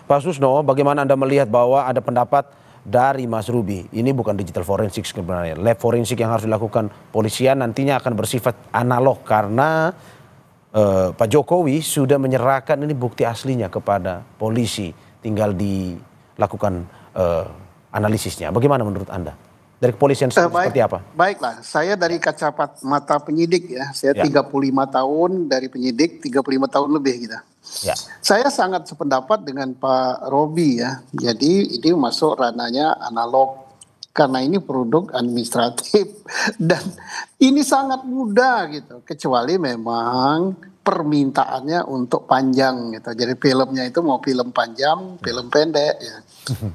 Pak Susno, bagaimana Anda melihat bahwa ada pendapat dari Mas Ruby, ini bukan digital forensik sebenarnya. Lab forensik yang harus dilakukan polisian nantinya akan bersifat analog karena Pak Jokowi sudah menyerahkan ini bukti aslinya kepada polisi, tinggal dilakukan analisisnya. Bagaimana menurut Anda? Dari kepolisian seperti apa? Baiklah, saya dari kacamata penyidik ya, saya 35 tahun dari penyidik, 35 tahun lebih gitu. Ya. Saya sangat sependapat dengan Pak Robi ya, jadi ini masuk ranahnya analog karena ini produk administratif dan ini sangat mudah gitu, kecuali memang permintaannya untuk panjang gitu. Jadi filmnya itu mau film panjang, film pendek ya.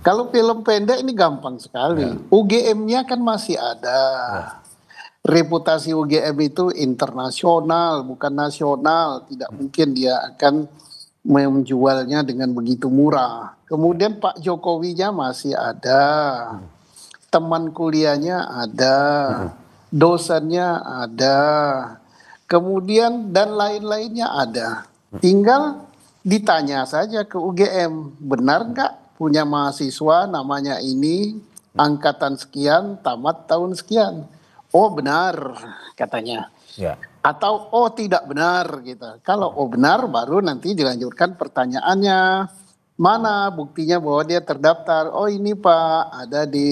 Kalau film pendek ini gampang sekali. UGM-nya kan masih ada. Reputasi UGM itu internasional, bukan nasional. Tidak mungkin dia akan menjualnya dengan begitu murah. Kemudian Pak Jokowinya masih ada. Teman kuliahnya ada. Dosennya ada. Kemudian dan lain-lainnya ada. Tinggal ditanya saja ke UGM, benar nggak punya mahasiswa namanya ini, angkatan sekian, tamat tahun sekian. Oh benar katanya. Ya. Atau oh tidak benar gitu. Kalau oh benar baru nanti dilanjutkan pertanyaannya. Mana buktinya bahwa dia terdaftar? Oh ini Pak, ada di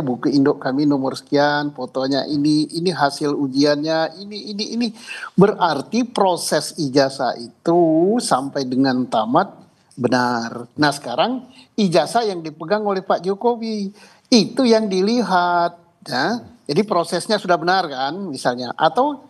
buku induk kami nomor sekian, fotonya ini hasil ujiannya, ini. Berarti proses ijazah itu sampai dengan tamat benar. Nah sekarang ijazah yang dipegang oleh Pak Jokowi itu yang dilihat ya. Jadi prosesnya sudah benar kan misalnya, atau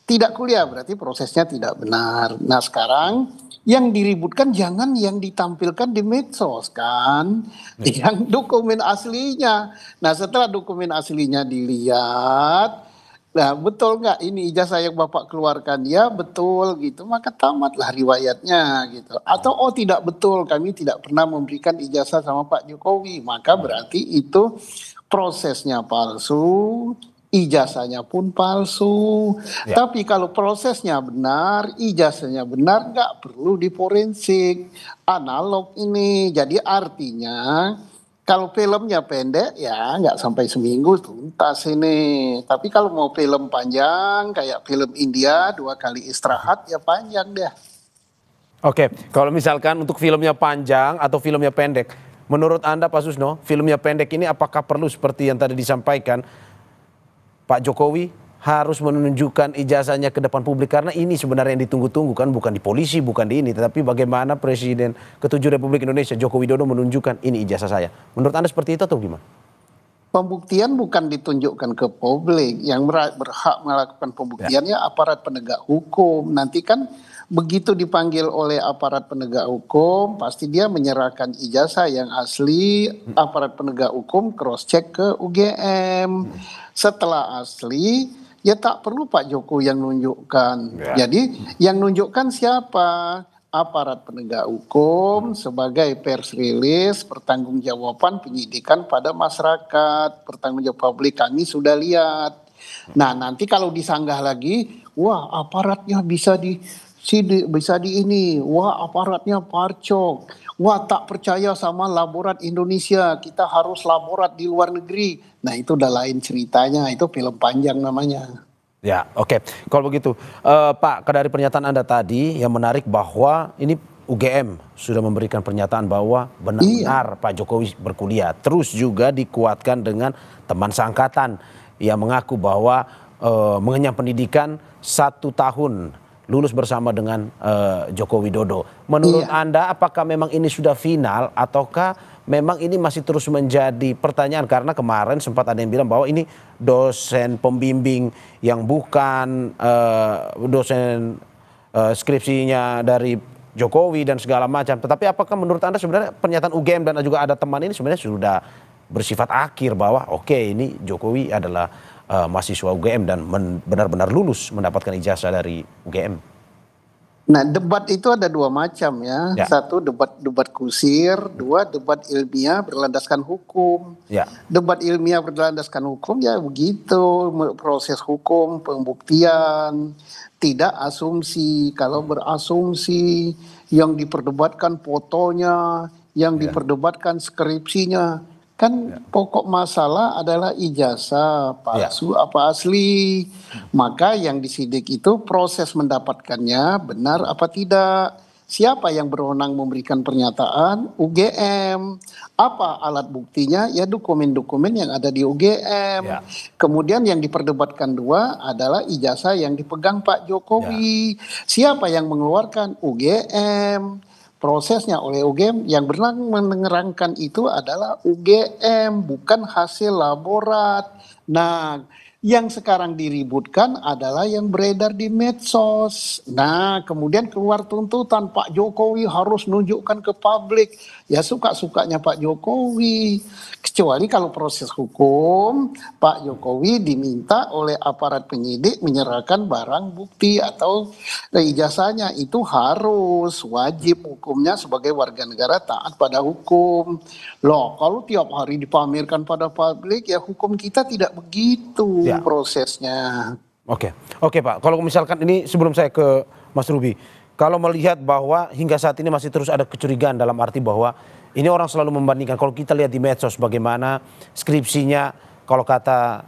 tidak kuliah berarti prosesnya tidak benar. Nah sekarang yang diributkan jangan yang ditampilkan di medsos kan, yang dokumen aslinya. Nah setelah dokumen aslinya dilihat, nah betul nggak ini ijazah yang Bapak keluarkan? Ya betul gitu, maka tamatlah riwayatnya gitu. Atau oh tidak betul, kami tidak pernah memberikan ijazah sama Pak Jokowi, maka berarti itu prosesnya palsu, ijazahnya pun palsu. Ya. Tapi kalau prosesnya benar, ijazahnya benar, nggak perlu diforensik. Analog ini. Jadi artinya kalau filmnya pendek ya nggak sampai seminggu tuntas ini. Tapi kalau mau film panjang kayak film India 2 kali istirahat ya panjang deh. Oke, kalau misalkan untuk filmnya panjang atau filmnya pendek, menurut Anda Pak Susno, filmnya pendek ini apakah perlu seperti yang tadi disampaikan Pak Jokowi harus menunjukkan ijazahnya ke depan publik, karena ini sebenarnya yang ditunggu-tunggu kan, bukan di polisi, bukan di ini, tetapi bagaimana Presiden ke-7 Republik Indonesia Joko Widodo menunjukkan ini ijazah saya. Menurut Anda seperti itu atau gimana? Pembuktian bukan ditunjukkan ke publik, yang berhak melakukan pembuktiannya aparat penegak hukum. Nanti kan begitu dipanggil oleh aparat penegak hukum, pasti dia menyerahkan ijazah yang asli, aparat penegak hukum cross check ke UGM. Setelah asli, ya tak perlu Pak Jokowi yang nunjukkan. Jadi yang nunjukkan siapa? Aparat penegak hukum sebagai pers release, pertanggungjawaban penyidikan pada masyarakat, pertanggungjawab publik kami sudah lihat. Nah nanti kalau disanggah lagi, wah aparatnya bisa di ini, wah aparatnya parcok, wah tak percaya sama laborat Indonesia, kita harus laborat di luar negeri. Nah itu udah lain ceritanya, itu film panjang namanya. Ya, oke. Kalau begitu, Pak, dari pernyataan Anda tadi yang menarik bahwa ini UGM sudah memberikan pernyataan bahwa benar-benar Pak Jokowi berkuliah. Terus juga dikuatkan dengan teman seangkatan yang mengaku bahwa mengenyam pendidikan 1 tahun lulus bersama dengan Joko Widodo. Menurut Anda apakah memang ini sudah final ataukah memang ini masih terus menjadi pertanyaan, karena kemarin sempat ada yang bilang bahwa ini dosen pembimbing yang bukan dosen skripsinya dari Jokowi dan segala macam. Tetapi apakah menurut Anda sebenarnya pernyataan UGM dan juga ada teman ini sebenarnya sudah bersifat akhir bahwa oke, ini Jokowi adalah mahasiswa UGM dan benar-benar lulus mendapatkan ijazah dari UGM? Nah debat itu ada 2 macam ya. Satu debat kusir, 2 debat ilmiah berlandaskan hukum. Debat ilmiah berlandaskan hukum ya begitu, proses hukum, pembuktian, tidak asumsi. Kalau berasumsi yang diperdebatkan fotonya, yang diperdebatkan skripsinya. Kan pokok masalah adalah ijazah palsu apa asli. Maka yang disidik itu proses mendapatkannya benar apa tidak. Siapa yang berwenang memberikan pernyataan? UGM. Apa alat buktinya? Ya dokumen-dokumen yang ada di UGM. Kemudian yang diperdebatkan dua adalah ijazah yang dipegang Pak Jokowi. Siapa yang mengeluarkan? UGM. Prosesnya oleh UGM, yang berwenang menerangkan itu adalah UGM, bukan hasil laborat. Nah, yang sekarang diributkan adalah yang beredar di medsos. Nah, kemudian keluar tuntutan Pak Jokowi harus nunjukkan ke publik. Ya suka-sukanya Pak Jokowi. Kecuali kalau proses hukum, Pak Jokowi diminta oleh aparat penyidik menyerahkan barang bukti atau ijazahnya. Itu harus, wajib hukumnya sebagai warga negara taat pada hukum. Loh, kalau tiap hari dipamerkan pada publik, ya hukum kita tidak begitu prosesnya. Oke Pak, kalau misalkan ini sebelum saya ke Mas Ruby, kalau melihat bahwa hingga saat ini masih terus ada kecurigaan dalam arti bahwa ini orang selalu membandingkan, kalau kita lihat di medsos bagaimana skripsinya, kalau kata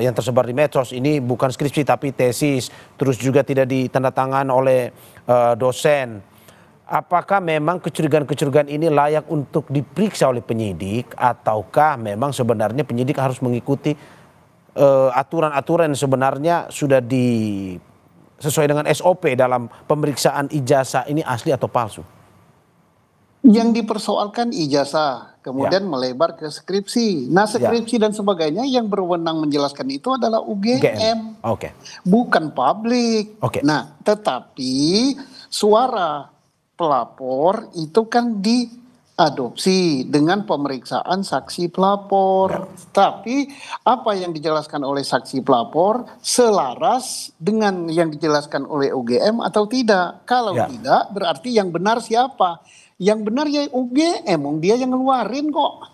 yang tersebar di medsos ini bukan skripsi tapi tesis, terus juga tidak ditandatangan oleh dosen. Apakah memang kecurigaan-kecurigaan ini layak untuk diperiksa oleh penyidik, ataukah memang sebenarnya penyidik harus mengikuti aturan-aturan yang sebenarnya sudah sesuai dengan SOP dalam pemeriksaan ijazah ini asli atau palsu? Yang dipersoalkan ijazah, kemudian melebar ke skripsi. Nah, skripsi dan sebagainya yang berwenang menjelaskan itu adalah UGM. Bukan publik. Nah, tetapi suara pelapor itu kan diadopsi dengan pemeriksaan saksi pelapor. Tapi apa yang dijelaskan oleh saksi pelapor selaras dengan yang dijelaskan oleh UGM atau tidak? Kalau tidak, berarti yang benar siapa? Yang benar ya UGM, dia yang ngeluarin kok.